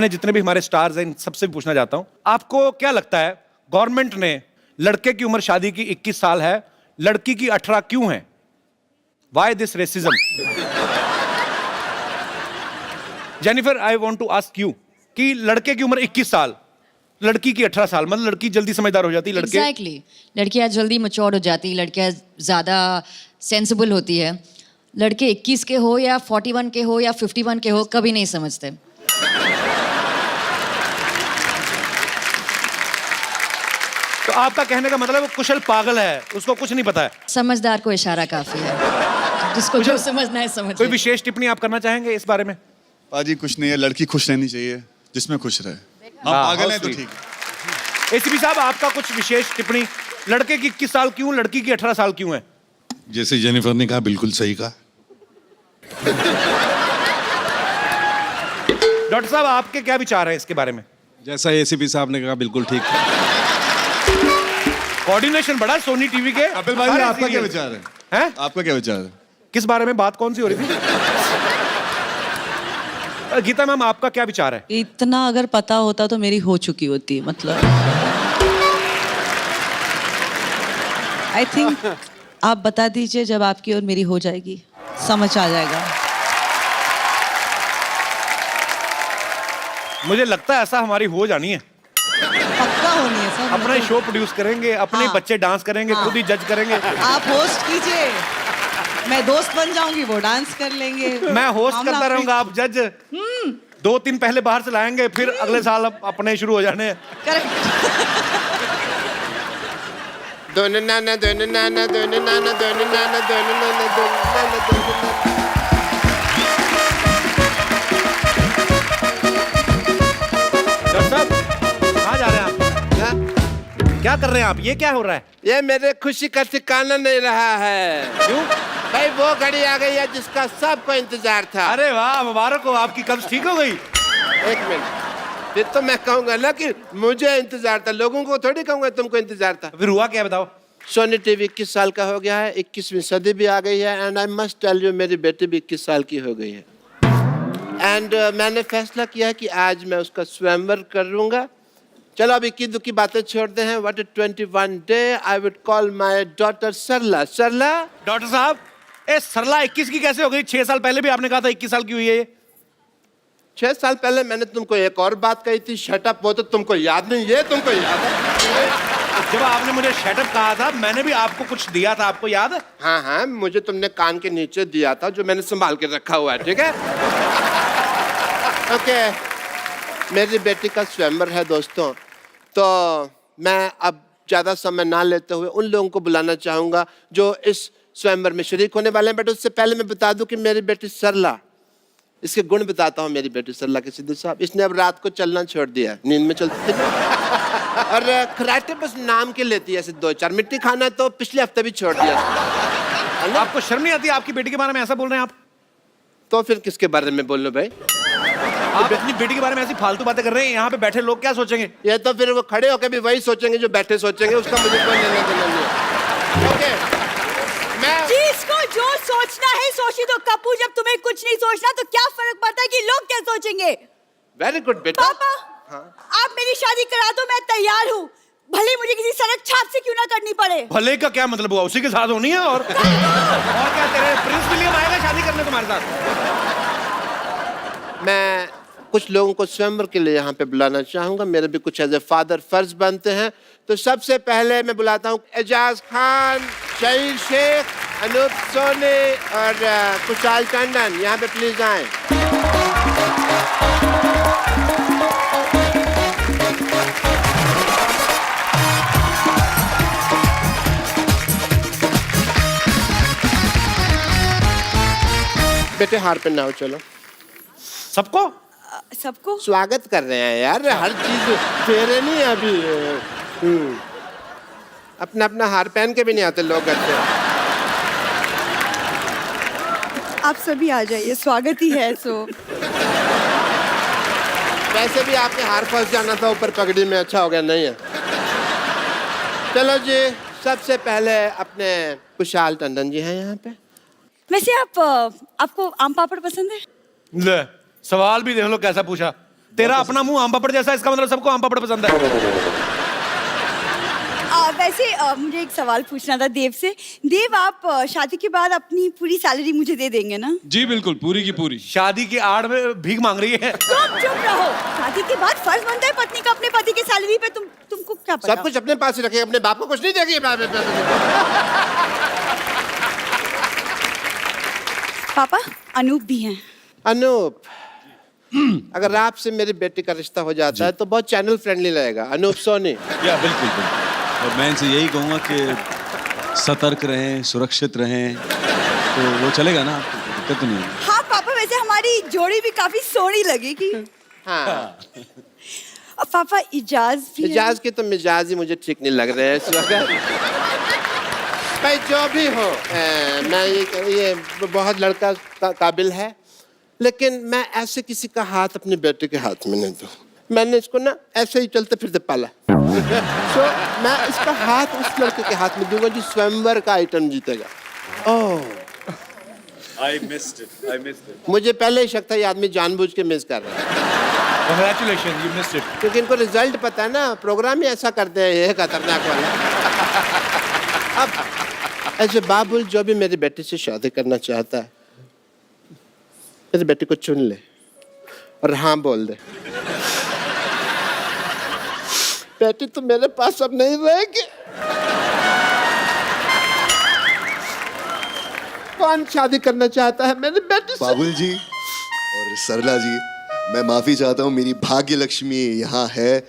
अपने जितने भी हमारे स्टार्स हैं इन सबसे भी पूछना चाहता हूं, आपको क्या लगता है गवर्नमेंट ने लड़के की उम्र शादी की 21 साल है, लड़की की 18 क्यों है? Why this racism? Jennifer, I want to ask you कि लड़के की उम्र 21 साल, लड़की की 18 साल, मतलब लड़की जल्दी समझदार हो जाती है, लड़के Exactly. लड़कियां जल्दी मैच्योर हो जाती, लड़कियां ज्यादा सेंसिबल होती है। लड़के 21 के हो या 41 के हो या 51 के हो, कभी नहीं समझते। तो आपका कहने का मतलब वो कुशल पागल है, उसको कुछ नहीं पता है। समझदार को इशारा काफी है, जिसको जो समझना है समझ कोई ले। विशेष टिप्पणी आप करना चाहेंगे इस बारे में? पाजी कुछ नहीं है, लड़की खुश रहनी चाहिए, जिसमें खुश रहे। आप पागल हैं तो ठीक है। एसीपी साहब, आपका कुछ विशेष टिप्पणी, लड़के की 21 साल क्यों, लड़की की 18 साल क्यों है? जैसे जेनिफर ने कहा, बिल्कुल सही कहा। डॉक्टर साहब, आपके क्या विचार हैं इसके बारे में? जैसा एसीपी साहब ने कहा, बिल्कुल ठीक। कोऑर्डिनेशन बड़ा सोनी टीवी के। कपिल भाई, सारे आपका क्या serial। विचार है? हैं? आपका क्या विचार है? किस बारे में बात कौन सी हो रही थी? गीता मैम, आपका क्या विचार है? इतना अगर पता होता तो मेरी हो चुकी होती, मतलब आई थिंक आप बता दीजिए, जब आपकी और मेरी हो जाएगी समझ आ जाएगा। मुझे लगता है ऐसा हमारी हो जानी है। पक्का होनी है सर। अपना शो प्रोड्यूस करेंगे, अपने हाँ। बच्चे डांस करेंगे, हाँ। खुद ही जज करेंगे। आप होस्ट कीजिए, मैं दोस्त बन जाऊंगी, वो डांस कर लेंगे। मैं होस्ट मामला करता रहूंगा, आप जज। 2-3 पहले बाहर से लाएंगे, फिर अगले साल अपने शुरू हो जाने। करेक्ट। दोनों नाना दोनों नाना दोनों नाना दोनों नाना दोनों नाना दोनों नाना दोनों नाना। डॉक्टर साहब, कहाँ जा रहे हैं आप? क्या कर रहे हैं आप? ये क्या हो रहा है? ये मेरे खुशी का ठिकाना नहीं रहा है। क्यों? भाई वो घड़ी आ गई है जिसका सबको इंतजार था। अरे वाह, मुबारक हो, आपकी कब्ज ठीक हो गई। एक मिनट, फिर तो मैं कहूंगा ना कि मुझे इंतजार था, लोगों को थोड़ी कहूंगा तुमको इंतजार था। फिर हुआ क्या, बताओ? सोनी टीवी 21 साल का हो गया है, 21वीं सदी भी आ गई है। And I must tell you, मेरी बेटी भी 21 साल की हो गई है। एंड मैंने फैसला किया है कि आज मैं उसका स्वयंवर करूंगा। चलो अब इक्की दुक्की बातें छोड़ते हैं। What 21 day I would call my daughter Sarla. Sarla, doctor साहब, ए सरला 21 की कैसे हो गई? 6 साल पहले भी आपने कहा था 21 साल की हुई है ये। 6 साल पहले मैंने तुमको एक और बात कही थी, शट अप। वो तो तुमको याद नहीं, ये तुमको याद है। जब आपने मुझे शटअप कहा था, मैंने भी आपको कुछ दिया था, आपको याद है? हाँ हाँ, मुझे तुमने कान के नीचे दिया था, जो मैंने संभाल के रखा हुआ है, ठीक है? ओके, मेरी बेटी का स्वयंवर है दोस्तों, तो मैं अब ज्यादा समय ना लेते हुए उन लोगों को बुलाना चाहूंगा जो इस स्वयंवर में शरीक होने वाले हैं। बट उससे पहले मैं बता दूं कि मेरी बेटी सरला, इसके गुण बताता हूँ। मेरी बेटी सरला के सिद्धू साहब, इसने अब रात को चलना छोड़ दिया, नींद में चलती थी ना। और खराटे बस नाम के लेती है, ऐसे 2-4 मिट्टी खाना तो पिछले हफ्ते भी छोड़ दिया। आपको शर्म नहीं आती? आपकी बेटी के बारे में ऐसा बोल रहे हैं आप? तो फिर किसके बारे में बोल लो भाई? आप अपनी बेटी के बारे में ऐसी फालतू बातें कर रहे हैं, यहाँ पे बैठे लोग क्या सोचेंगे? ये तो फिर वो खड़े होकर भी वही सोचेंगे जो बैठे सोचेंगे, उसका मुझे कोई लेना देना नहीं है। ओके, मैं जिसको जो सोचना है सोची दो कपूर। जब तुम्हें कुछ नहीं सोचना तो क्या फर्क पड़ता है कि लोग क्या सोचेंगे? वेरी गुड बेटा। पापा, आप मेरी शादी करा दो, मैं तैयार हूँ, भले मुझे किसी सड़क छाप से क्यों ना करनी पड़े। भले का क्या मतलब हुआ? उसी के साथ होनी है और क्या? तेरे प्रिंस विलियम आएगा शादी करने तुम्हारे साथ? मैं कुछ लोगों को स्वयंवर के लिए यहाँ पे बुलाना चाहूंगा, मेरे भी कुछ एज ए फादर फर्ज बनते हैं। तो सबसे पहले मैं बुलाता हूँ एजाज खान, शहीद शेख, अनूप सोनी और कुशाल टंडन। यहाँ पे प्लीज आए। बेटे हार पहनाओ, चलो। सबको सबको स्वागत कर रहे हैं यार, हर चीज फेरे नहीं अभी। अपना अपना हार पहन के भी नहीं आते लोग करते। आप सभी आ जाइए, स्वागत ही है। सो वैसे भी आपके हार फंस जाना था ऊपर पगड़ी में, अच्छा हो गया नहीं है। चलो जी, सबसे पहले अपने कुशाल टंडन जी हैं यहाँ पे। वैसे आपको आम पापड़ पसंद है? ले, सवाल भी देख लो कैसा पूछा। तेरा अपना मुंह आम पापड़ जैसा है, इसका मतलब सबको आम पापड़ पसंद है। वैसे मुझे एक सवाल पूछना था देव से। देव, आप शादी के बाद अपनी पूरी सैलरी मुझे दे देंगे ना? जी बिल्कुल, पूरी की पूरी। शादी की आड़ में भीख मांग रही है। तुम चुप रहो। शादी के बाद फर्ज बनता है पत्नी का अपने पति की सैलरी पे। तुमको क्या पता? सब कुछ अपने पास ही रखे, अपने बाप को कुछ नहीं देगी। पापा, अनूप भी हैं। अनूप, अगर आपसे मेरी बेटी का रिश्ता हो जाता है तो बहुत चैनल फ्रेंडली लगेगा। अनूप सोनी। या बिल्कुल बिल्कुल। और मैं इनसे यही कहूँगा कि सतर्क रहें, सुरक्षित रहें, तो वो चलेगा ना, आपको दिक्कत नहीं है। हाँ पापा, वैसे हमारी जोड़ी भी काफी सोहनी लगेगी। हाँ, और पापा इजाज भी है। इजाज के तो मिजाज ही मुझे ठीक नहीं लग रहे हैं इस वक्त। भाई जो भी हो, मैं ये बहुत लड़का काबिल है, लेकिन मैं ऐसे किसी का हाथ अपने बेटे के हाथ में नहीं दूँ। मैंने इसको ना ऐसे ही चलते फिरते पाला। तो मैं इसका हाथ उस लड़के के हाथ में दूंगा जो स्वयंवर का आइटम जीतेगा। ओह, I missed it. मुझे पहले ही शक था ये आदमी जानबूझ के मिस कर रहा है। Congratulations, you missed it. क्योंकि इनको रिजल्ट पता है ना, प्रोग्राम ही ऐसा करते हैं, ये खतरनाक वाला। अब ऐसे बाबुल जो भी मेरी बेटी से शादी करना चाहता है, मेरी बेटी को चुन ले और हाँ बोल दे। बेटी तो मेरे पास अब नहीं रहेगी। कौन शादी करना चाहता है मेरी बेटी से? बाबुल जी और सरला जी, मैं माफी चाहता हूँ, मेरी भाग्य लक्ष्मी यहाँ है,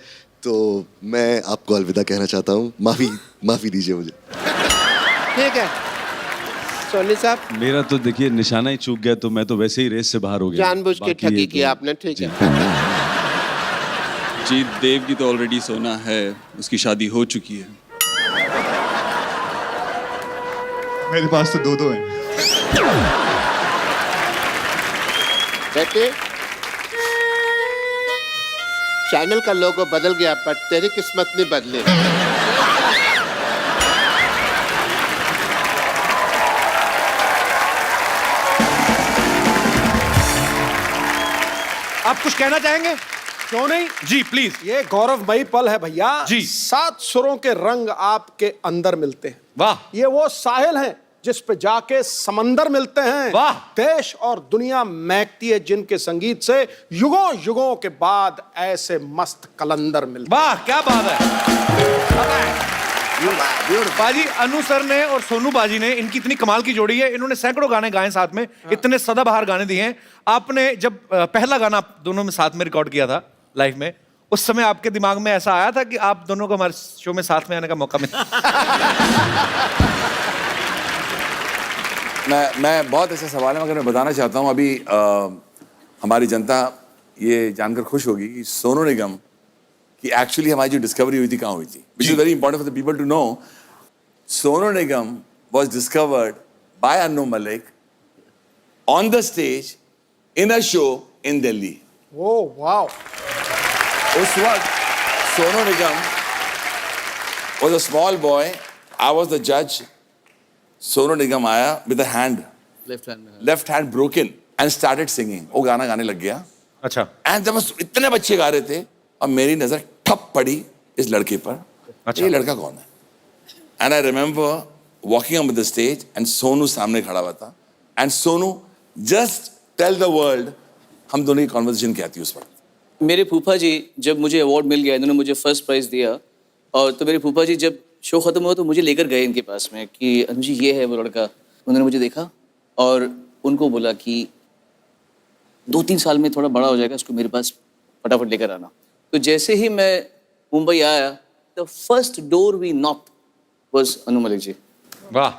तो मैं आपको अलविदा कहना चाहता हूँ। माफी दीजिए मुझे। ठीक है सोनी साहब, मेरा तो देखिए निशाना ही चूक गया, तो मैं तो वैसे ही रेस से बाहर हो गया। जानबूझ के बाकी ये ठगी तो- किया आपने। ठीक है, जी, देव की तो ऑलरेडी सोना है, उसकी शादी हो चुकी है। मेरे पास तो दो हैं। बेटे, चैनल का लोगो बदल गया पर तेरी किस्मत नहीं बदली। आप कुछ कहना चाहेंगे? क्यों नहीं? जी प्लीज। ये गौरवमयी पल है भैया। जी। 7 सुरों के रंग आपके अंदर मिलते हैं। वाह। ये वो साहिल हैं जिस पे जाके समंदर मिलते हैं। वाह। देश और दुनिया महकती है जिनके संगीत से युगों युगों के बाद ऐसे मस्त कलंदर मिलते। वाह, क्या बात है। बाजी, अनु सर ने और सोनू बाजी ने, इनकी इतनी कमाल की जोड़ी है, इन्होंने सैकड़ों गाने गाए साथ में, इतने सदाबहार गाने दिए हैं। आपने जब पहला गाना आप दोनों में साथ में रिकॉर्ड किया था लाइव में, उस समय आपके दिमाग में ऐसा आया था कि आप दोनों को हमारे शो में साथ में आने का मौका मिला? मैं बहुत ऐसे सवाल है, मगर मैं बताना चाहता हूँ अभी हमारी जनता ये जानकर खुश होगी कि सोनू निगम कि एक्चुअली हमारी जो डिस्कवरी हुई थी कहाँ हुई थी, which is very important for the people to know. Sonu Nigam was discovered by Annu Malik on the stage in a show in Delhi. Oh wow. उस वक्त Sonu Nigam was a small boy, I was the जज। सोनू निगम आया with a hand, left hand broken and started singing. वो गाना गाने लग गया। अच्छा। एंड जब इतने बच्चे गा रहे थे और मेरी नजर ठप पड़ी इस लड़के पर। अच्छा। ये लड़का कौन है? And I remember walking on the stage and Sonu सामने खड़ा हुआ था। And Sonu just tell the world, हम दोनों की कॉन्वर्सेशन क्या थी उस वक्त। मेरे फूफा जी, जब मुझे अवार्ड मिल गया, इन्होंने मुझे फर्स्ट प्राइज दिया, और तो मेरे फूफा जी जब शो खत्म हुआ तो मुझे लेकर गए इनके पास में कि अनु जी ये है वो लड़का। उन्होंने मुझे देखा और उनको बोला कि 2-3 साल में थोड़ा बड़ा हो जाएगा, इसको मेरे पास फटाफट लेकर आना। तो जैसे ही मैं मुंबई आया, the first door we knock was Anu Malik ji. वाह।